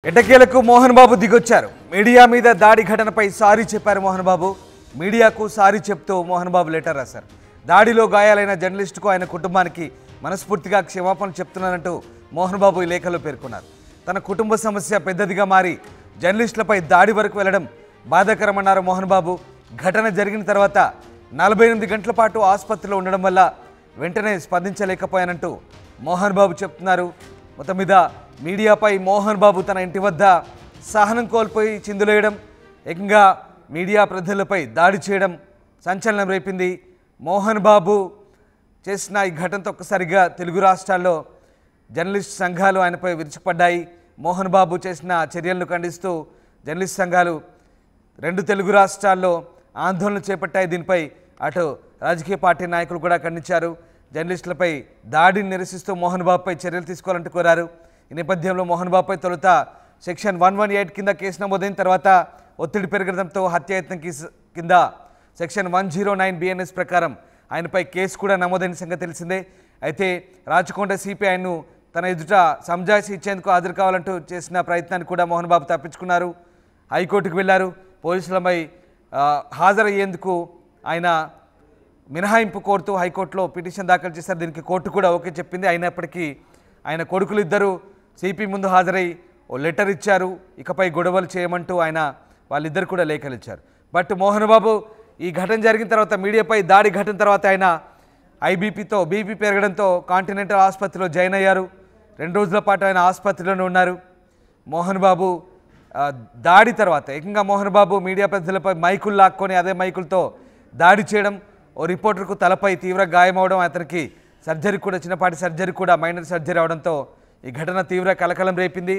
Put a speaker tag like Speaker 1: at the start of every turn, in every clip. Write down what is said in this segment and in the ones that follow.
Speaker 1: ఎటకేలకు Mohan Babu దిగొచ్చారు. Media మీద దాడి ఘటనపై సారీ చెప్పారు మోహన్ బాబు. మీడియాకు సారీ చెప్తూ మోహన్ బాబు లెటర్ రాశారు. దాడిలో గాయాలైన జర్నలిస్టుకు ఆయన కుటుంబానికి మనస్ఫూర్తిగా క్షమాపణలు చెప్తున్నానంటూ మోహన్ బాబు ఈ లేఖలో పేర్కొన్నారు. తన కుటుంబ సమస్య పెద్దదిగా మారి జర్నలిస్టులపై దాడి వరకు వెళ్లడం బాధాకరమన్నారు మోహన్ బాబు. ఘటన జరిగిన తర్వాత 48 గంటల పాటు ఆసుపత్రిలో ఉండడం వల్ల వెంటనే స్పందించలేకపోయానంటూ మోహన్ బాబు చెప్తున్నారు. మొత్తం మీద మీడియాపై మోహన్ బాబు తన ఇంటి వద్ద సహనం కోల్పోయి చిందులేయడం, ఏకంగా మీడియా ప్రతినిధులపై దాడి చేయడం సంచలనం రేపింది. మోహన్ బాబు చేసిన ఈ ఘటనతో ఒక్కసారిగా తెలుగు రాష్ట్రాల్లో జర్నలిస్ట్ సంఘాలు ఆయనపై విరుచుకుపడ్డాయి. మోహన్ బాబు చేసిన చర్యలను ఖండిస్తూ జర్నలిస్ట్ సంఘాలు 2 తెలుగు రాష్ట్రాల్లో ఆందోళన చేపట్టాయి. దీనిపై అటు రాజకీయ పార్టీ నాయకులు కూడా ఖండించారు. జర్నలిస్టులపై దాడిని నిరసిస్తూ మోహన్ బాబుపై చర్యలు తీసుకోవాలంటూ కోరారు. ఈ నేపథ్యంలో మోహన్ బాబుపై తొలుత సెక్షన్ 118 కింద కేసు నమోదైన తర్వాత ఒత్తిడి పెరగడంతో హత్యాయత్నం కింద సెక్షన్ 109 BNS ప్రకారం ఆయనపై కేసు కూడా నమోదైన సంగతి తెలిసిందే. అయితే రాచకొండ సిపి ఆయన్ను తన ఎదుట సంజాయిషి ఇచ్చేందుకు హాజరు కావాలంటూ చేసిన ప్రయత్నాన్ని కూడా మోహన్ బాబు తప్పించుకున్నారు. హైకోర్టుకు వెళ్లారు. పోలీసులపై హాజరయ్యేందుకు ఆయన మినహాయింపు కోరుతూ హైకోర్టులో పిటిషన్ దాఖలు చేశారు. దీనికి కోర్టు కూడా ఓకే చెప్పింది. అయినప్పటికీ ఆయన కొడుకులు ఇద్దరు సిపి ముందు హాజరై ఓ లెటర్ ఇచ్చారు. ఇకపై గొడవలు చేయమంటూ వాళ్ళిద్దరు కూడా లేఖలు ఇచ్చారు. బట్ మోహన్ బాబు ఈ ఘటన జరిగిన తర్వాత, మీడియాపై దాడి ఘటన తర్వాత ఆయన బీపీ పెరగడంతో కాంటినెంటల్ ఆసుపత్రిలో జాయిన్ అయ్యారు. 2 రోజుల పాటు ఆయన ఆసుపత్రిలోనే ఉన్నారు. మోహన్ బాబు దాడి తర్వాత ఏకంగా మోహన్ బాబు మీడియా ప్రతినిధులపై మైకులు లాక్కొని అదే మైకులతో దాడి చేయడం, ఓ రిపోర్టర్కు తలపై తీవ్ర గాయమవడం, అతనికి సర్జరీ కూడా చిన్నపాటి సర్జరీ కూడా మైనర్ సర్జరీ అవడంతో ఈ ఘటన తీవ్ర కలకలం రేపింది.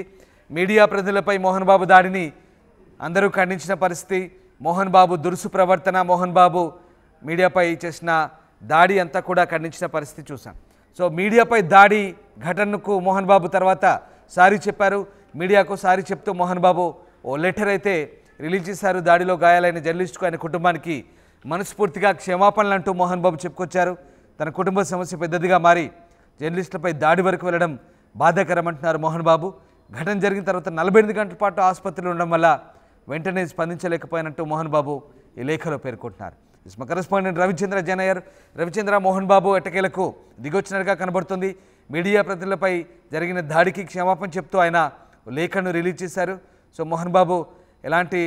Speaker 1: మీడియా ప్రతినిధులపై మోహన్ బాబు దాడిని అందరూ ఖండించిన పరిస్థితి. మోహన్ బాబు దురుసు ప్రవర్తన, మోహన్ బాబు మీడియాపై చేసిన దాడి అంతా కూడా ఖండించిన పరిస్థితి చూసాం. సో మీడియాపై దాడి ఘటనకు మోహన్ బాబు తర్వాత సారీ చెప్పారు. మీడియాకు సారీ చెప్తూ మోహన్ బాబు ఓ లెటర్ అయితే రిలీజ్ చేశారు. దాడిలో గాయాలైన జర్నలిస్టుకు ఆయన కుటుంబానికి మనస్ఫూర్తిగా క్షమాపణలు అంటూ మోహన్ బాబు చెప్పుకొచ్చారు. తన కుటుంబ సమస్య పెద్దదిగా మారి జర్నలిస్టులపై దాడి వరకు వెళ్లడం బాధాకరమంటున్నారు మోహన్ బాబు. ఘటన జరిగిన తర్వాత 48 గంటల పాటు ఆసుపత్రిలో ఉండడం వల్ల వెంటనే స్పందించలేకపోయినట్టు మోహన్ బాబు ఈ లేఖలో పేర్కొంటున్నారు. మా కరెస్పాండెంట్ రవిచంద్ర జనయర్. రవిచంద్ర, మోహన్ బాబు ఎట్టకేలకు దిగొచ్చినట్టుగా కనబడుతుంది. మీడియా ప్రతినిధులపై జరిగిన దాడికి క్షమాపణ చెప్తూ ఆయన లేఖను రిలీజ్ చేశారు. సో మోహన్ బాబు ఎలాంటి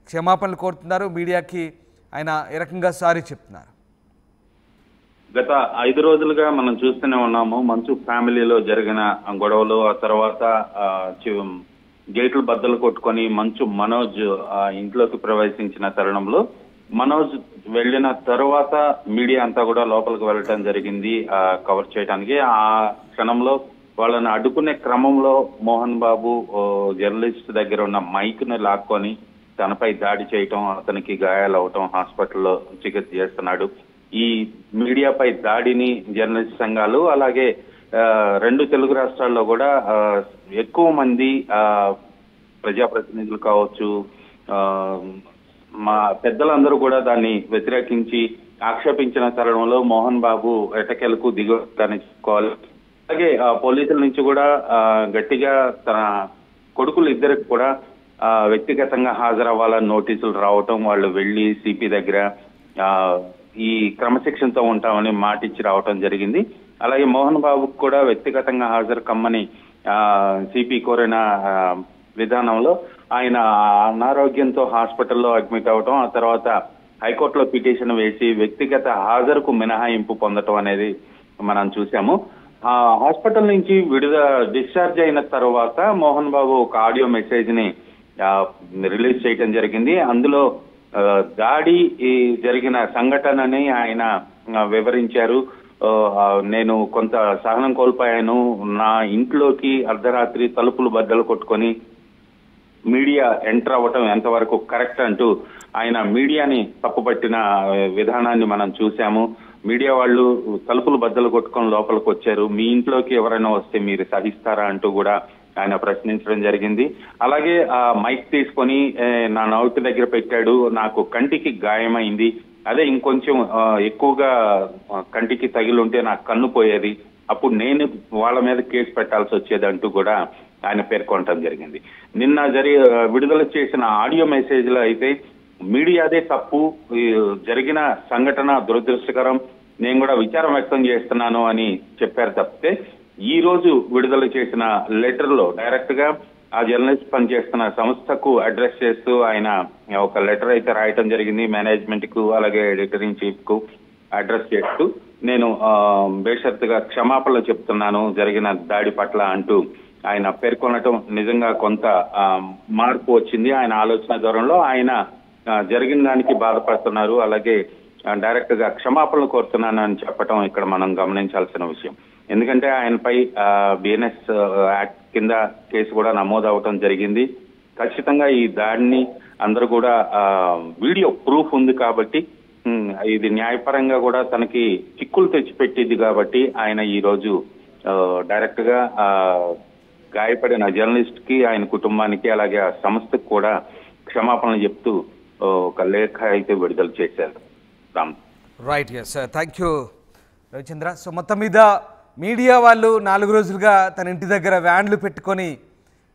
Speaker 1: క్షమాపణలు కోరుతున్నారు? మీడియాకి ఆయన ఏ రకంగా సారీ చెప్తున్నారు?
Speaker 2: గత 5 రోజులుగా మనం చూస్తూనే ఉన్నాము. మంచు ఫ్యామిలీలో జరిగిన గొడవలు, ఆ తర్వాత గేట్లు బద్దలు కొట్టుకొని మంచు మనోజ్ ఇంట్లోకి ప్రవేశించిన తరుణంలో మనోజ్ వెళ్ళిన తర్వాత మీడియా అంతా కూడా లోపలికి వెళ్ళటం జరిగింది కవర్ చేయడానికి. ఆ క్షణంలో వాళ్ళని అడ్డుకునే క్రమంలో మోహన్ బాబు జర్నలిస్ట్ దగ్గర ఉన్న మైక్ ను లాక్కొని తనపై దాడి చేయటం, అతనికి గాయాలు అవటం, హాస్పిటల్లో చికిత్స చేస్తున్నాడు. ఈ మీడియాపై దాడిని జర్నలిస్ట్ సంఘాలు, అలాగే 2 తెలుగు రాష్ట్రాల్లో కూడా ఎక్కువ మంది ప్రజాప్రతినిధులు కావచ్చు, మా పెద్దలందరూ కూడా దాన్ని వ్యతిరేకించి ఆక్షేపించిన తరుణంలో మోహన్ బాబు ఎటకెలకు దిగొద్దని చెప్పుకోవాలి. అలాగే పోలీసుల నుంచి కూడా గట్టిగా తన కొడుకులు ఇద్దరికి కూడా వ్యక్తిగతంగా హాజరవ్వాలని నోటీసులు రావటం, వాళ్ళు వెళ్లి సిపి దగ్గర ఈ క్రమశిక్షణతో ఉంటామని మాటిచ్చి రావటం జరిగింది. అలాగే మోహన్ బాబుకు కూడా వ్యక్తిగతంగా హాజరు కమ్మని సిపి కోరిన విధానంలో ఆయన అనారోగ్యంతో హాస్పిటల్లో అడ్మిట్ అవటం, ఆ తర్వాత హైకోర్టులో పిటిషన్ వేసి వ్యక్తిగత హాజరుకు మినహాయింపు పొందటం అనేది మనం చూసాము. హాస్పిటల్ నుంచి డిశ్చార్జ్ అయిన తర్వాత మోహన్ బాబు ఒక ఆడియో మెసేజ్ ని రిలీజ్ చేయటం జరిగింది. అందులో దాడి జరిగిన సంఘటనని ఆయన వివరించారు. నేను కొంత సహనం కోల్పోయాను. నా ఇంట్లోకి అర్ధరాత్రి తలుపులు బద్దలు కొట్టుకొని మీడియా ఎంటర్ అవ్వటం ఎంతవరకు కరెక్ట్ అంటూ ఆయన మీడియాని తప్పుపట్టిన విధానాన్ని మనం చూసాము. మీడియా వాళ్ళు తలుపులు బద్దలు కొట్టుకొని లోపలికి వచ్చారు, మీ ఇంట్లోకి ఎవరైనా వస్తే మీరు సహిస్తారా అంటూ కూడా ఆయన ప్రశ్నించడం జరిగింది. అలాగే మైక్ తీసుకొని నా నోటి దగ్గర పెట్టాడు, నాకు కంటికి గాయమైంది, అదే ఇంకొంచెం ఎక్కువగా కంటికి తగిలుంటే నాకు కన్ను పోయేది, అప్పుడు నేను వాళ్ళ మీద కేసు పెట్టాల్సి వచ్చేది అంటూ కూడా ఆయన పేర్కొనడం జరిగింది. నిన్న విడుదల చేసిన ఆడియో మెసేజ్లో అయితే మీడియాదే తప్పు, జరిగిన సంఘటన దురదృష్టకరం, నేను కూడా విచారం వ్యక్తం చేస్తున్నాను అని చెప్పారు తప్పితే ఈ రోజు విడుదల చేసిన లెటర్ లో డైరెక్ట్ గా ఆ జర్నలిస్ట్ పనిచేస్తున్న సంస్థకు అడ్రస్ చేస్తూ ఆయన ఒక లెటర్ అయితే రాయటం జరిగింది. మేనేజ్మెంట్ కు అలాగే ఎడిటర్ ఇన్ చీఫ్ కు అడ్రస్ చేస్తూ నేను బేషరతుగా క్షమాపణలు చెప్తున్నాను జరిగిన దాడి పట్ల అంటూ ఆయన పేర్కొనటం నిజంగా కొంత మార్పు వచ్చింది. ఆయన ఆలోచన ధోరణిలో ఆయన జరిగిన దానికి బాధపడుతున్నారు, అలాగే డైరెక్ట్ గా క్షమాపణలు కోరుతున్నాను అని చెప్పడం ఇక్కడ మనం గమనించాల్సిన విషయం. ఎందుకంటే ఆయనపై బిఎన్ఎస్ యాక్ట్ కింద కేసు కూడా నమోదు అవటం జరిగింది. ఖచ్చితంగా ఈ దాడిని అందరూ కూడా వీడియో ప్రూఫ్ ఉంది కాబట్టి ఇది న్యాయపరంగా కూడా తనకి చిక్కులు తెచ్చిపెట్టింది కాబట్టి ఆయన ఈ రోజు డైరెక్ట్ గా గాయపడిన జర్నలిస్ట్ కి, ఆయన కుటుంబానికి, అలాగే ఆ సంస్థకు కూడా క్షమాపణలు చెప్తూ ఒక లేఖ అయితే విడుదల చేశారు. Ram
Speaker 1: right, yes, thank you Ravichandra. So మొత్తం మీద మీడియా వాళ్ళు 4 రోజులుగా తన ఇంటి దగ్గర వ్యాన్లు పెట్టుకొని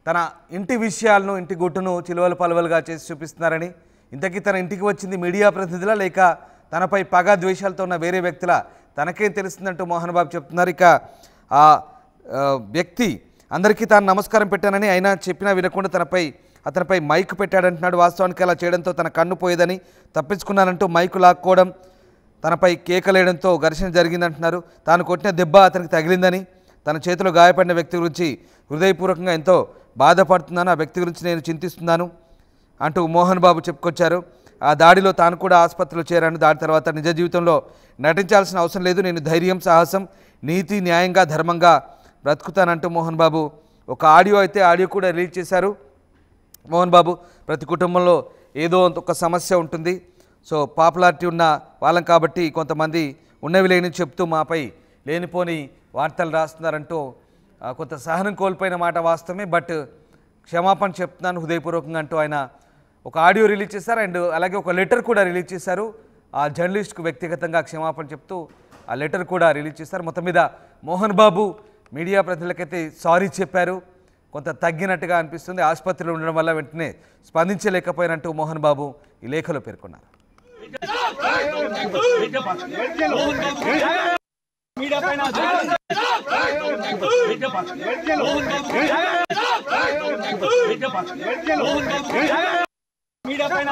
Speaker 1: తన ఇంటి విషయాలను, ఇంటి గుట్టును చిలువలు పలువలుగా చేసి చూపిస్తున్నారని, ఇంతకీ తన ఇంటికి వచ్చింది మీడియా ప్రతినిధుల లేక తనపై పగా ద్వేషాలతో ఉన్న వేరే వ్యక్తుల తనకేం తెలుస్తుందంటూ మోహన్ బాబు చెప్తున్నారు. ఇక ఆ వ్యక్తి అందరికీ తాను నమస్కారం పెట్టానని అయినా చెప్పినా వినకుండా అతనిపై మైక్ పెట్టాడంటున్నాడు. వాస్తవానికి అలా చేయడంతో తన కన్ను పోయేదని, తప్పించుకున్నానంటూ మైకు లాక్కోవడం, తనపై కేకలేయడంతో ఘర్షణ జరిగిందంటున్నారు. తాను కొట్టిన దెబ్బ అతనికి తగిలిందని, తన చేతిలో గాయపడిన వ్యక్తి గురించి హృదయపూర్వకంగా ఎంతో బాధపడుతున్నాను, ఆ వ్యక్తి గురించి నేను చింతిస్తున్నాను అంటూ మోహన్ బాబు చెప్పుకొచ్చారు. ఆ దాడిలో తాను కూడా ఆసుపత్రిలో చేరాను, దాడి తర్వాత నిజ జీవితంలో నటించాల్సిన అవసరం లేదు, నేను ధైర్యం, సాహసం, నీతి, న్యాయంగా, ధర్మంగా బ్రతుకుతానంటూ మోహన్ బాబు ఒక ఆడియో కూడా రిలీజ్ చేశారు. మోహన్ బాబు ప్రతి కుటుంబంలో ఏదో ఒక సమస్య ఉంటుంది, సో పాపులారిటీ ఉన్న వాళ్ళం కాబట్టి కొంతమంది ఉన్నవి లేని చెప్తూ మాపై లేనిపోని వార్తలు రాస్తున్నారంటూ కొంత సహనం కోల్పోయిన మాట వాస్తవమే, బట్ క్షమాపణ చెప్తున్నాను హృదయపూర్వకంగా అంటూ ఆయన ఒక ఆడియో రిలీజ్ చేశారు. అండ్ అలాగే ఒక లెటర్ కూడా రిలీజ్ చేశారు. ఆ జర్నలిస్ట్కు వ్యక్తిగతంగా క్షమాపణ చెప్తూ ఆ లెటర్ కూడా రిలీజ్ చేశారు. మొత్తం మీద మోహన్ బాబు మీడియా ప్రతినిధులకైతే సారీ చెప్పారు, కొంత తగ్గినట్టుగా అనిపిస్తుంది. ఆసుపత్రిలో ఉండడం వల్ల వెంటనే స్పందించలేకపోయినట్టు మోహన్ బాబు ఈ లేఖలో పేర్కొన్నారు.
Speaker 3: మీడియా పైన